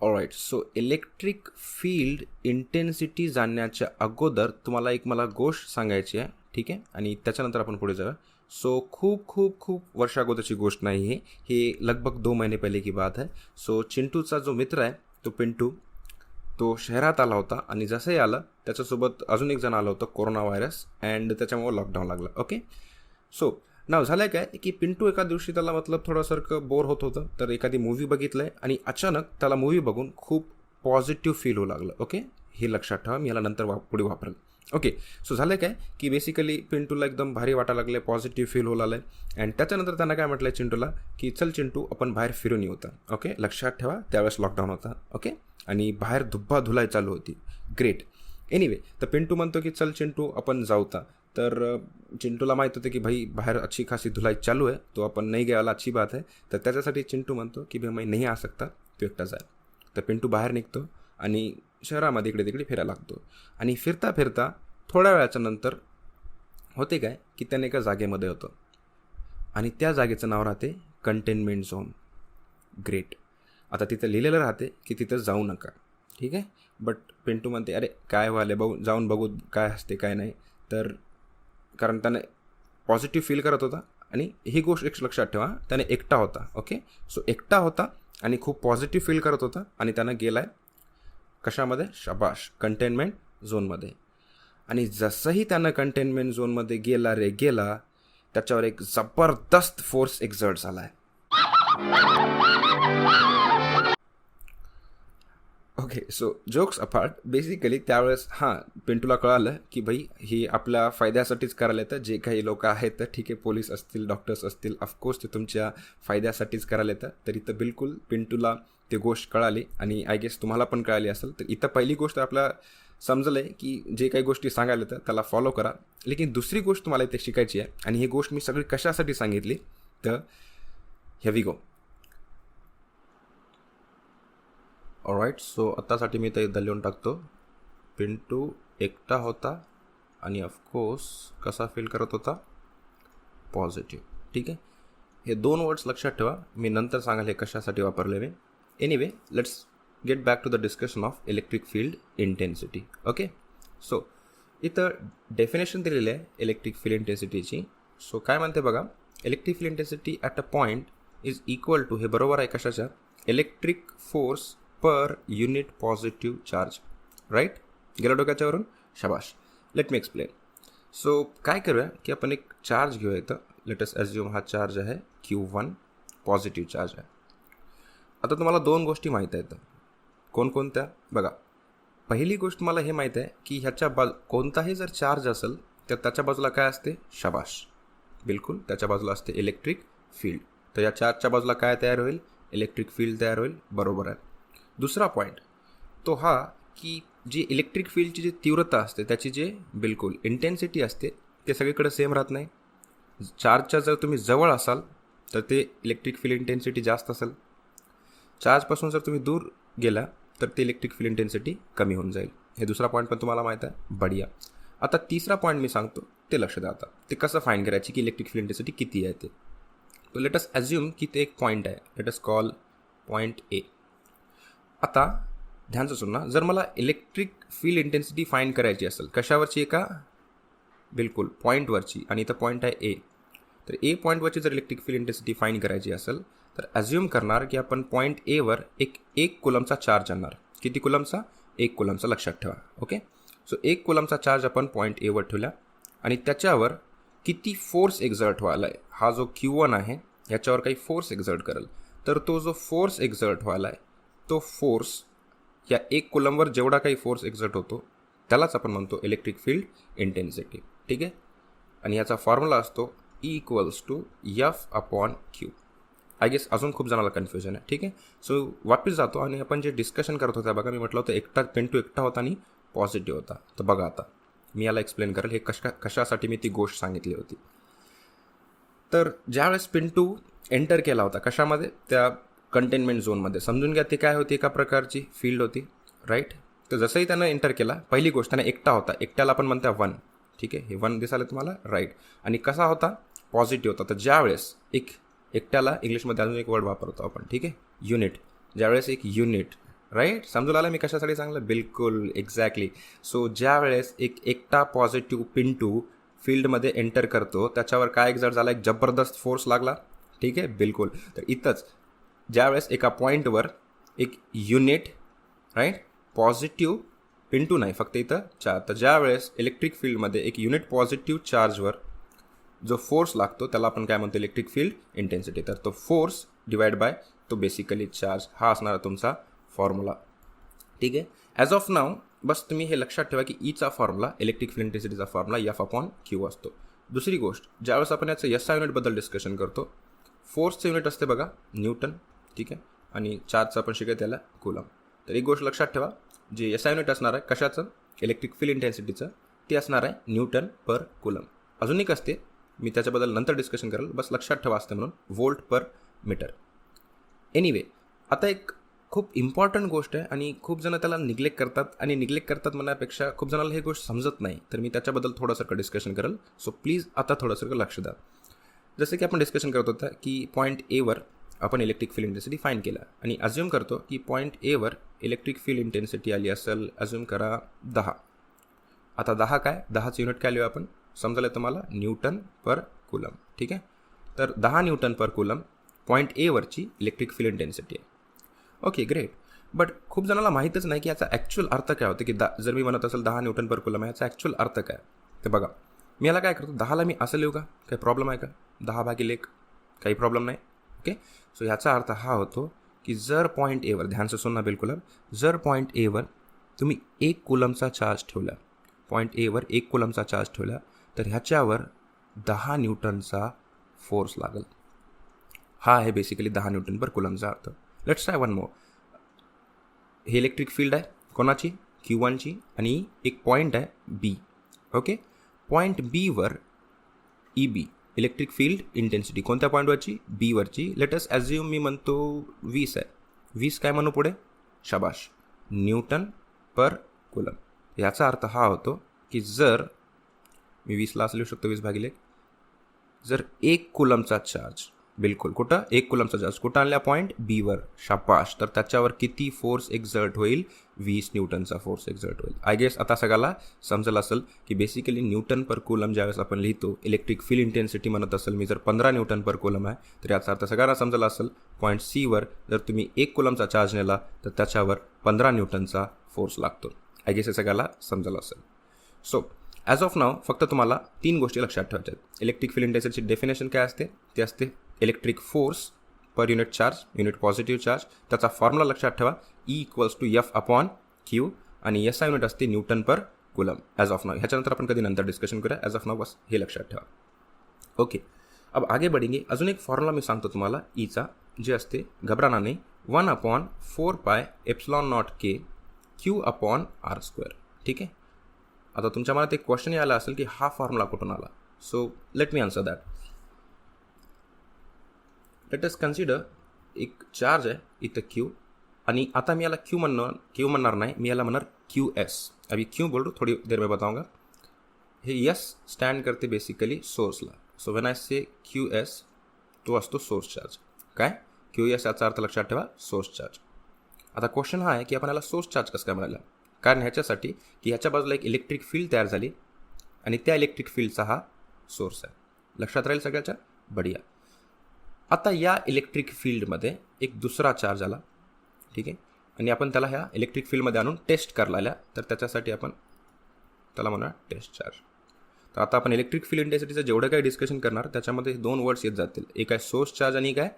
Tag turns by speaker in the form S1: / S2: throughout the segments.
S1: All right, so electric field intensity जाणण्याच्या अगोदर तुम्हाला एक मला गोष्ट सांगायची आहे, ठीक आहे, आणि त्याच्यानंतर आपण पुढे जाऊया. सो खूप खूप खूप वर्ष अगोदरची गोष्ट नाही आहे, हे लगभग 2 महिने पहिले की बात आहे. सो चिंटूचा जो मित्र आहे तो पिंटू, तो शहरात आला होता आणि जसंही आला त्याच्यासोबत अजून एक जण आलं होतं, कोरोना व्हायरस, अँड त्याच्यामुळे लॉकडाऊन लागलं. ओके, सो नाव झालं काय की पिंटू एका दिवशी त्याला मतलब थोडंसारखं बोर होत होतं, तर एखादी मूवी बघितलं आहे आणि अचानक त्याला मूवी बघून खूप पॉझिटिव्ह फील होऊ लागलं. ओके, हे लक्षात ठेवा, मी याला नंतर पुढे वापरेल. ओके, सो झालं काय की बेसिकली पिंटूला एकदम भारी वाटायला लागलं, पॉझिटिव्ह फील होऊ लागलं आहे. अँड त्याच्यानंतर त्यांना काय म्हटलं चिंटूला की चल चिंटू आपण बाहेर फिरून येऊ. होता ओके, लक्षात ठेवा त्यावेळेस लॉकडाऊन होता. ओके, आणि बाहेर धुब्बा धुलाई चालू होती. ग्रेट. एनिवे, तर पिंटू म्हणतो की चल चिंटू आपण जाऊता. तर चिंटूला माहीत होतं की भाई बाहर अच्छी खासी धुलाई चालू है, तो अपन नहीं गया वाला अच्छी बात है. तर त्याच्यासाठी चिंटू म्हणतो की भाई मैं नहीं आ सकता, तो एकटा जाय. तर पिंटू बाहेर निघतो आणि शहरामध्ये इकडे तिकडे फिरायला लागतो. आणि फिरता फिरता थोड्या वेळाच्या नंतर होते काय की त्याने एका जागेमध्ये होतो आणि त्या जागेचं नाव राहते कंटेनमेंट झोन. ग्रेट. आता तिथं लिहिलेलं राहते की तिथं जाऊ नका, ठीक आहे. बट पिंटू म्हणते अरे काय व्हायला, जाऊन बघू काय असते काय नाही. तर कारण त्याने पॉझिटिव्ह फील करत होता आणि ही गोष्ट एक लक्षात ठेवा, त्याने एकटा होता. ओके, सो एकटा होता आणि खूप पॉझिटिव्ह फील करत होता आणि त्यानं गेला आहे कशामध्ये, शाबाश, कंटेनमेंट झोनमध्ये. आणि जसंही त्यानं कंटेनमेंट झोनमध्ये गेला त्याच्यावर एक जबरदस्त फोर्स एक्झर्ट झाला आहे. Okay, so jokes apart, basically त्यावेळेस पिंटूला कळालं की भाई हे आपल्या फायद्यासाठीच करायला येतं. जे काही लोक आहेत तर ठीक आहे, पोलीस असतील, डॉक्टर्स असतील, ऑफकोर्स ते तुमच्या फायद्यासाठीच करायला येतं. तर इथं बिलकुल पिंटूला ती गोष्ट कळाली आणि आय गेस तुम्हाला पण कळाली असेल. तर इथं पहिली गोष्ट आपल्याला समजलं आहे की जे काही गोष्टी सांगायला येतं त्याला फॉलो करा. लेकिन दुसरी गोष्ट तुम्हाला इथे शिकायची आहे आणि ही गोष्ट मी सगळी कशासाठी सांगितली तर here we go. Alright, so आत्तासाठी मी तर इथं लिहून टाकतो, पिंटू एकटा होता आणि ऑफकोर्स कसा फील करत होता, पॉझिटिव्ह. ठीक आहे, हे 2 वर्ड्स लक्षात ठेवा, मी नंतर सांगाल हे कशासाठी वापरले मी. Anyway, let's get back to the discussion of electric field intensity. Okay, so इथं डेफिनेशन दिलेली आहे इलेक्ट्रिक फील्ड इंटेन्सिटीची. सो काय म्हणते बघा, electric field intensity at a point is equal to, हे बरोबर आहे कशाच्या, electric force per unit positive charge. Right, गेला डोक्याच्यावरून, शाबाश. Let me explain. सो काय करूया की आपण एक चार्ज घेऊया इथं. लेट अस अज्युम हा चार्ज आहे Q1, पॉझिटिव्ह चार्ज आहे. आता तुम्हाला 2 गोष्टी माहीत आहेत, कोणकोणत्या बघा. पहिली गोष्ट मला हे माहीत आहे की ह्याच्या कोणताही जर चार्ज असेल तर त्याच्या बाजूला काय असते, शाबाश, बिलकुल त्याच्या बाजूला असते इलेक्ट्रिक फील्ड. तर या चार्जच्या बाजूला काय तयार होईल, इलेक्ट्रिक फील्ड तयार होईल, बरोबर आहे. दुसरा पॉईंट तो हा की जी इलेक्ट्रिक फील्डची जी तीव्रता असते त्याची जे बिलकुल इंटेन्सिटी असते ते सगळीकडे सेम राहत नाही. चार्जच्या जर तुम्ही जवळ असाल तर ते इलेक्ट्रिक फील्ड इंटेन्सिटी जास्त असेल, चार्जपासून जर तुम्ही दूर गेला तर ते इलेक्ट्रिक फील्ड इंटेन्सिटी कमी होऊन जाईल. हे दुसरा पॉईंट पण तुम्हाला माहीत आहे, बढिया. आता तिसरा पॉईंट मी सांगतो ते लक्ष द्या. आता ते कसं फाईंड करायची की इलेक्ट्रिक फील्ड इंटेन्सिटी किती आहे ते. तो लेट अस अज्युम की ते एक पॉईंट आहे, let us call point A. आता ध्यानचं सुना, जर मला इलेक्ट्रिक फील्ड इंटेन्सिटी फाईंड करायची असेल कशावरची, एका बिलकुल पॉईंटवरची, आणि इथं पॉईंट आहे ए. तर ए पॉईंटवरची जर इलेक्ट्रिक फील्ड इंटेन्सिटी फाईंड करायची असेल तर अज्युम करणार की आपण पॉईंट एवर एक कुलमचा चार्ज आणणार. किती कुलमचा, 1 कुलमचा, लक्षात ठेवा. ओके, सो 1 कुलमचा चार्ज आपण पॉईंट एवर ठेवला आणि त्याच्यावर किती फोर्स एक्झर्ट व्हायला आहे, हा जो Q1 आहे ह्याच्यावर काही फोर्स एक्झर्ट करेल. तर तो जो फोर्स एक्झर्ट व्हायला आहे तो फोर्स या 1 कुलमवर जेवढा काही फोर्स एक्झर्ट होतो त्यालाच आपण म्हणतो इलेक्ट्रिक फील्ड इंटेन्सिटी. ठीक आहे, आणि याचा फॉर्म्युला असतो E=F/Q. आय गेस अजून खूप जणाला कन्फ्युजन आहे. ठीक आहे, सो वापस जातो आणि आपण जे डिस्कशन करत होतं बघा, मी म्हटलं होतं पिंटू एकटा होता आणि पॉझिटिव्ह होता. तर बघा आता मी याला एक्सप्लेन करेल हे कशासाठी मी ती गोष्ट सांगितली होती. तर ज्यावेळेस पिंटू एंटर केला होता कशामध्ये, त्या कंटेनमेंट झोनमध्ये, समजून घ्या ती काय होती, एका प्रकारची फील्ड होती. राईट, तर जसंही त्यानं एंटर केला, पहिली गोष्ट त्यानं एकटा होता, एकट्याला आपण म्हणता 1. ठीक आहे, हे 1 दिसायला तुम्हाला, राईट. आणि कसा होता, पॉझिटिव्ह होता. तर ज्यावेळेस एकट्याला इंग्लिशमध्ये अजून एक वर्ड वापरतो आपण, ठीक आहे, युनिट. ज्यावेळेस एक युनिट राईट, समजून आलं मी कशासाठी सांगलं? बिलकुल, एक्झॅक्टली. सो ज्या वेळेस एकटा पॉझिटिव्ह पिंटू फील्डमध्ये एंटर करतो, त्याच्यावर काय एक्झर्ट झाला? एक जबरदस्त फोर्स लागला. ठीक आहे, बिलकुल. तर इथंच ज्यावेळेस एका पॉईंटवर एक युनिट, राईट, पॉझिटिव्ह पिंटू नाही, फक्त इथं चार्ज. तर ज्यावेळेस इलेक्ट्रिक फील्डमध्ये एक युनिट पॉझिटिव्ह चार्जवर जो फोर्स लागतो त्याला आपण काय म्हणतो? Electric field intensity. तर तो फोर्स डिवाइड बाय तो बेसिकली चार्ज, हा असणारा तुमचा फॉर्म्युला. ठीक आहे. ॲज ऑफ नाव बस तुम्ही हे लक्षात ठेवा की ईचा फॉर्म्युला, इलेक्ट्रिक फील्ड इंटेन्सिटीचा फॉर्म्युला F/Q असतो. दुसरी गोष्ट, ज्यावेळेस आपण याचं SI युनिटबद्दल डिस्कशन करतो, फोर्सचं युनिट असते बघा न्यूटन. ठीक आहे. आणि चार्जचं आपण शिकत त्याला कुलम. तर एक गोष्ट लक्षात ठेवा, जे SI युनिट असणार आहे कशाचं? इलेक्ट्रिक फील्ड इंटेन्सिटीचं, ते असणार आहे न्यूटन पर कुलम. अजून एक असते, मी त्याच्याबद्दल नंतर डिस्कशन करेल, बस लक्षात ठेवा असते म्हणून, व्होल्ट पर मीटर. एनिवे, आता एक खूप इम्पॉर्टंट गोष्ट आहे आणि खूप जण त्याला निग्लेक्ट करतात, आणि निग्लेक्ट करतात म्हणण्यापेक्षा खूप जणाला ही गोष्ट समजत नाही, तर मी त्याच्याबद्दल थोडंसं डिस्कशन करेल. सो प्लीज आता थोडंसं लक्ष द्या. जसं की आपण डिस्कशन करत होता की पॉईंट एवर आपण इलेक्ट्रिक फील्ड इंटेन्सिटी फाईंड केला, आणि अज्युम करतो की point ever electric field intensity आली असेल, अज्युम करा 10. आता 10 काय? 10चं युनिट काय लिहू आपण? समजलं तुम्हाला? Newton per coulomb. ठीक आहे. तर 10 न्यूटन पर कुलम पॉईंट एवरची इलेक्ट्रिक फील्ड इंटेन्सिटी आहे. Okay, great. बट खूप जणाला माहीतच नाही की याचा ॲक्च्युअल अर्थ काय होतं, की जर मी म्हणत असेल 10 न्यूटन पर कुलम आहे, याचा ॲक्च्युअल अर्थ काय? तर बघा, मी याला काय करतो, 10ला मी असं लिहू का? काही प्रॉब्लेम आहे का? 10/1 काही प्रॉब्लेम नाही. ओके. सो ह्याचा अर्थ हा होतो की जर पॉईंट एवर, ध्यान से सुनना बिलकुल, जर पॉईंट एवर तुम्ही 1 कुलमचा चार्ज ठेवला, पॉईंट एवर 1 कुलमचा चार्ज ठेवला, तर ह्याच्यावर 10 न्यूटनचा फोर्स लागेल. हा आहे बेसिकली 10 न्यूटन पर कुलमचा अर्थ. Let's try one more. हे इलेक्ट्रिक फील्ड आहे कोणाची? Q1ची, आणि एक पॉईंट आहे B. Okay. Point beaver EB, electric field intensity कोणत्या पॉईंटवरची? बीवरची. लेटस ॲज्युम मी म्हणतो 20 आहे. 20 काय म्हणू पुढे? शाबाश, न्यूटन पर कुलम. याचा अर्थ हा होतो की जर मी 20ला असं लिहू शकतो, 20/1, जर 1 कुलमचा चार्ज, बिलकुल कुठं? 1 कुलमचा चार्ज कुठं आणल्या? Point beaver. शाबाश. तर त्याच्यावर किती फोर्स एक्झर्ट होईल? 20 न्यूटनचा फोर्स एक्झर्ट होईल. आय गेस आता सगळ्याला समजलं असेल की बेसिकली न्यूटन पर कुलम ज्यावेळेस आपण लिहितो, इलेक्ट्रिक फील्ड इंटेन्सिटी म्हणत असेल मी, जर 15 न्यूटन पर कुलम आहे, तर याचा अर्थ सगळ्यांना समजला असेल, पॉईंट सीवर जर तुम्ही 1 कुलमचा चार्ज नेला तर त्याच्यावर 15 न्यूटनचा फोर्स लागतो. आय गेस हे सगळ्याला समजलं असेल. सो ॲज ऑफ नाव फक्त तुम्हाला 3 गोष्टी लक्षात ठेवायच्या आहेत. इलेक्ट्रिक फील्ड इंटेन्सिटीची डेफिनेशन काय असते? ते असते electric force per unit charge, unit positive charge. त्याचा फॉर्म्युला लक्षात ठेवा, E=F/Q, आणि SI युनिट असते newton per coulomb. As of नाव, ह्याच्यानंतर आपण कधी नंतर डिस्कशन करूया. ॲज ऑफ नाव बस हे लक्षात ठेवा. ओके, अब आगे बढ़ेंगे. अजून एक फॉर्म्युला मी सांगतो तुम्हाला ईचा, जे असते, घबराना नाही, 1/4πε0K Q/R². ठीक आहे. आता तुमच्या मनात एक क्वेश्चन आला असेल की हा फॉर्म्युला कुठून आला? So let me answer that. Let us consider एक चार्ज आहे इथं Q, आणि आता मी याला क्यू म्हणणार नाही, मी याला म्हणणार QS. अभी क्यों बोल रहा हूँ थोड़ी देर में बताऊंगा. हे S स्टँड करते बेसिकली सोर्सला. So when I say QS, तो असतो सोर्स चार्ज. काय? QS याचा अर्थ लक्षात ठेवा, सोर्स चार्ज. आता क्वेश्चन हा आहे की आपण याला सोर्स चार्ज कसं काय म्हणाला? कारण ह्याच्यासाठी की ह्याच्या बाजूला एक इलेक्ट्रिक फील्ड तयार झाली, आणि त्या इलेक्ट्रिक फील्डचा हा सोर्स आहे. लक्षात राहील सगळ्याच्या? बढिया. आता या इलेक्ट्रिक फील्डमध्ये एक दुसरा चार्ज आला. ठीक आहे. आणि आपण त्याला ह्या इलेक्ट्रिक फील्डमध्ये आणून टेस्ट करायला, तर त्याच्यासाठी आपण त्याला म्हणूया टेस्ट चार्ज. तर आता आपण इलेक्ट्रिक फील्ड इंटेन्सिटीचं जेवढं काही डिस्कशन करणार त्याच्यामध्ये 2 वर्ड्स येत जातील. एक आहे सोर्स चार्ज आणि एक आहे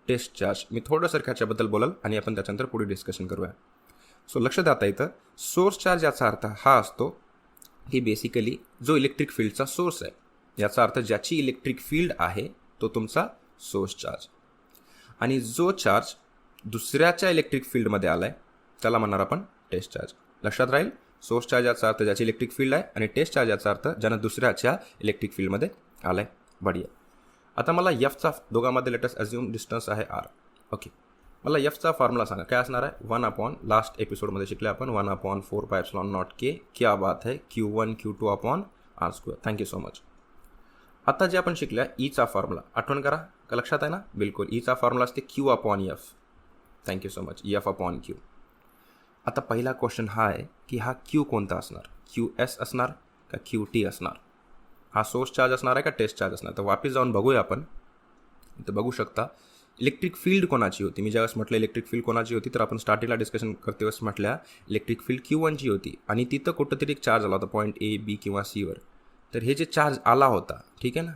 S1: टेस्ट चार्ज. मी थोडंसं ह्याच्याबद्दल बोलाल आणि आपण त्याच्यानंतर पुढे डिस्कशन करूया. सो लक्षात आता इथं सोर्स चार्ज याचा अर्थ हा असतो की बेसिकली जो इलेक्ट्रिक फील्डचा सोर्स आहे, याचा अर्थ ज्याची इलेक्ट्रिक फील्ड आहे तो तुमचा सोर्स चार्ज. आणि जो चार्ज दुसऱ्याच्या इलेक्ट्रिक फील्डमध्ये आला आहे त्याला म्हणणार आपण टेस्ट चार्ज. लक्षात राहील? सोर्स चार्ज याचा अर्थ ज्याची इलेक्ट्रिक फील्ड आहे, आणि टेस्ट चार्ज याचा अर्थ ज्यानं दुसऱ्याच्या इलेक्ट्रिक फील्डमध्ये आला आहे. बढिया. आता मला Fचा दोघांमध्ये लेटेस्ट अज्युम डिस्टन्स आहे R. ओके. मला Fचा फॉर्म्युला सांगा काय असणार आहे? 1 लास्ट एपिसोडमध्ये शिकले आपण 1/4πε0K. क्या बात है. Q1 Q2/R². Thank you so much. आता जे आपण शिकल्या ईचा फॉर्म्युला आठवण करा का? लक्षात आहे ना? बिलकुल. ईचा फॉर्म्युला असते Q/F. Thank you so much. F/Q. आता पहिला क्वेश्चन हा आहे की हा क्यू कोणता असणार, QS असणार का QT असणार, हा सोर्स चार्ज असणार आहे का टेस्ट चार्ज असणार. तर वापस जाऊन बघूया आपण. इथं बघू शकता इलेक्ट्रिक फील्ड कोणाची होती. मी ज्यावेळेस म्हटलं इलेक्ट्रिक फील्ड कोणाची होती, तर आपण स्टार्टिंगला डिस्कशन करते वेळेस म्हटल्या इलेक्ट्रिक फील्ड Q1ची होती आणि तिथं कुठंतरी एक चार्ज आला होता पॉईंट A, B किंवा Cवर. तर हे जे चार्ज आला होता, ठीक आहे ना,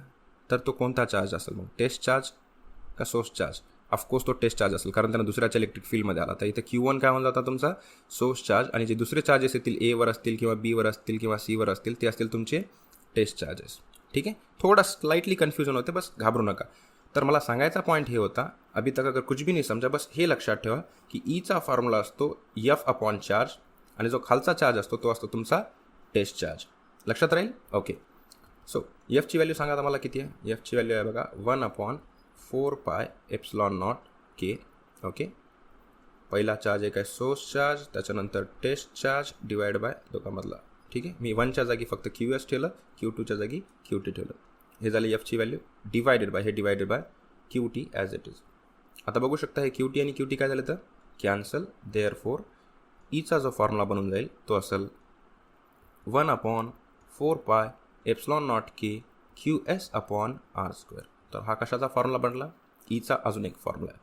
S1: तर तो कोणता चार्ज असेल मग, टेस्ट चार्ज का सोर्स चार्ज. ऑफकोर्स तो टेस्ट चार्ज असेल कारण त्यांना दुसऱ्याच्या इलेक्ट्रिक फील्डमध्ये आला. तर इथं Q1 काय म्हणलं जाता तुमचा सोर्स चार्ज आणि जे दुसरे चार्जेस येतील Aवर असतील किंवा Bवर असतील किंवा Cवर असतील ते असतील तुमचे टेस्ट चार्जेस. ठीक आहे, थोडा स्लाइटली कन्फ्युजन होते, बस घाबरू नका. तर मला सांगायचा पॉईंट हे होता, अभी तक अगर कुछ भी नाही समजा, बस हे लक्षात ठेवा की ईचा फॉर्म्युला असतो F चार्ज आणि जो खालचा चार्ज असतो तो असतो तुमचा टेस्ट चार्ज. लक्षात राहील. ओके, सो Fची व्हॅल्यू सांगा मला किती आहे. Fची व्हॅल्यू आहे बघा 1/4πε0k. ओके, पहिला चार्ज एक आहे सोर्स चार्ज, त्याच्यानंतर टेस्ट चार्ज डिवाइड बाय दोघांमधला. ठीक आहे, मी 1च्या जागी फक्त QS ठेवलं, Q2च्या जागी QT ठेवलं. हे झालं Fची व्हॅल्यू डिवायडेड बाय हे divided by QT as it is. आता बघू शकता हे QT आणि QT काय झालं तर कॅन्सल. देअरफोर ईचा जो फॉर्म्युला बनून जाईल तो असेल 1/4πε0k QS/R². तर हा कशाचा फॉर्म्युला बनला, ईचा अजून एक फॉर्म्युला आहे.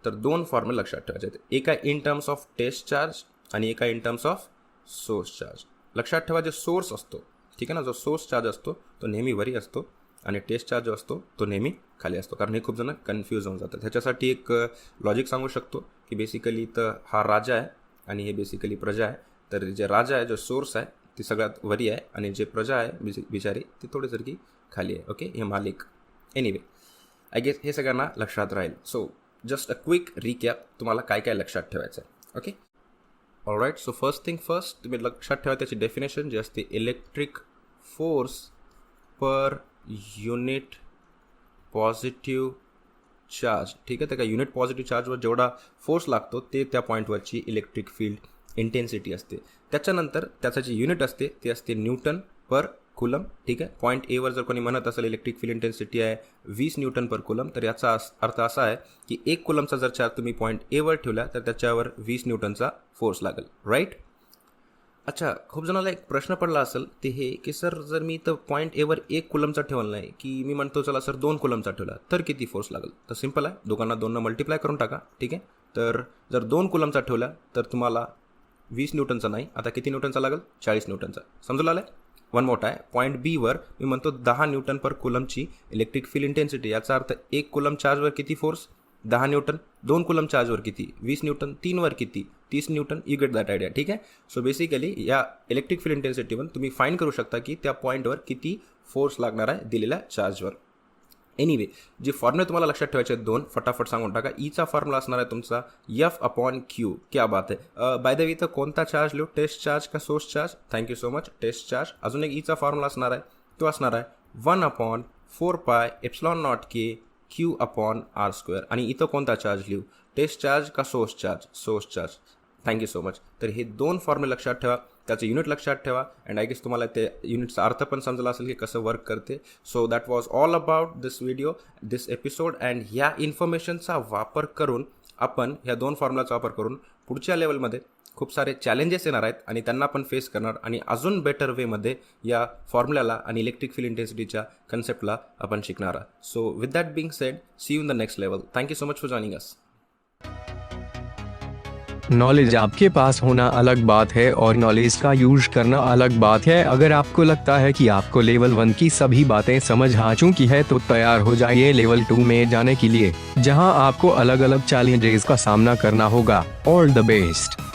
S1: तर दोन फॉर्म्युला लक्षात ठेवायचे आहेत, एक आहे in terms of test charge आणि एक आहे in terms of source charge. लक्षात ठेवा जे सोर्स असतो, ठीक आहे ना, जो सोर्स चार्ज असतो तो नेहमी वरी असतो आणि टेस्ट चार्ज जो असतो तो नेहमी खाली असतो, कारण हे खूप जण कन्फ्यूज होऊन जातात. ह्याच्यासाठी एक लॉजिक सांगू शकतो की बेसिकली तर हा राजा आहे आणि हे बेसिकली प्रजा आहे. तर जे राजा आहे, जो सोर्स आहे ती सगळ्यात वरी आहे आणि जे प्रजा आहे बिचारी ती थोडीसारखी खाली आहे. ओके, हे मालिक. एनिवे, आय गेस हे सगळ्यांना लक्षात राहील. So just a quick recap, तुम्हाला काय काय लक्षात ठेवायचं आहे. Okay, all right. So first thing first, तुम्ही लक्षात ठेवा त्याची डेफिनेशन जी असते electric force per unit positive charge. ठीक आहे, तर का युनिट पॉझिटिव्ह चार्जवर जेवढा फोर्स लागतो ते त्या पॉईंटवरची इलेक्ट्रिक फील्ड इंटेन्सिटी असते. त्याच्यानंतर त्याचं जे युनिट असते ते असते न्यूटन पर कुलम. ठीक आहे, पॉईंट एवर जर कोणी म्हणत असेल इलेक्ट्रिक फील्ड इंटेन्सिटी आहे 20 न्यूटन पर कुलम, तर याचा अर्थ असा आहे की 1 कुलमचा जर चार्ज तुम्ही पॉईंट एवर ठेवला तर त्याच्यावर 20 न्यूटनचा फोर्स लागेल. राईट. अच्छा, खूप जणाला एक प्रश्न पडला असेल ते हे की सर जर मी तर पॉईंट एवर 1 कुलमचा ठेवला नाही, की मी म्हणतो चला सर 2 कुलमचा ठेवला तर किती फोर्स लागेल. तर सिम्पल आहे, दोघांना 2 मल्टिप्लाय करून टाका. ठीक आहे, तर जर 2 कुलमचा ठेवला तर तुम्हाला 20 न्यूटनचा नाही, आता किती न्यूटनचा लागेल, 40 न्यूटनचा. समजून आलं. वन मोठा आहे, पॉईंट बीवर मी म्हणतो 10 न्यूटन पर कुलमची इलेक्ट्रिक फील्ड इंटेन्सिटी. याचा अर्थ 1 कुलम चार्जवर किती फोर्स, 10 न्यूटन. 2 कुलम चार्जवर किती, 20 न्यूटन. 3वर किती, 30 Newton. You get that idea. ठीक आहे, सो बेसिकली या इलेक्ट्रिक फील्ड इंटेन्सिटीवर तुम्ही फाईंड करू शकता की त्या पॉईंटवर किती फोर्स लागणार आहे दिलेल्या चार्जवर. एनिवे, जे फॉर्म्युले तुम्हाला लक्षात ठेवायचे आहेत 2 फटाफट सांगून टाका. ईचा फॉर्म्युला असणार आहे तुमचा F/Q. क्या बात आहे. बाय द वे इथं कोणता चार्ज लिहू, टेस्ट चार्ज का source charge. Thank you so much, test charge. अजून एक ईचा फॉर्म्युला असणार आहे, तो असणार आहे 1/4πε0k Q/R². आणि इथं कोणता चार्ज लिहू, टेस्ट चार्ज का source charge, source charge. Thank you so much. तर हे 2 फॉर्म्युले लक्षात ठेवा, त्याचं युनिट लक्षात ठेवा अँड आय गेस तुम्हाला ते युनिटचा अर्थ पण समजला असेल की कसं वर्क करते. So that was all about this video, this episode. And ह्या इन्फॉर्मेशनचा वापर करून आपण ह्या 2 फॉर्म्युलाचा वापर करून पुढच्या लेवलमध्ये खूप सारे चॅलेंजेस येणार आहेत आणि त्यांना आपण फेस करणार आणि अजून बेटर वेमध्ये या फॉर्म्युल्याला आणि इलेक्ट्रिक फील्ड इंटेन्सिटीच्या कन्सेप्टला आपण शिकणार आहोत. So with that being said, see you in the next level. Thank you so much for joining us.
S2: Knowledge आपके पास होना अलग बात है और नॉलेज का यूज करना अलग बात है. अगर आपको लगता है कि आपको लेवल 1 की सभी बातें समझ आ चुकी है तो तैयार हो जाइए लेवल 2 में जाने के लिए, जहां आपको अलग अलग चैलेंजेस का सामना करना होगा. All the best.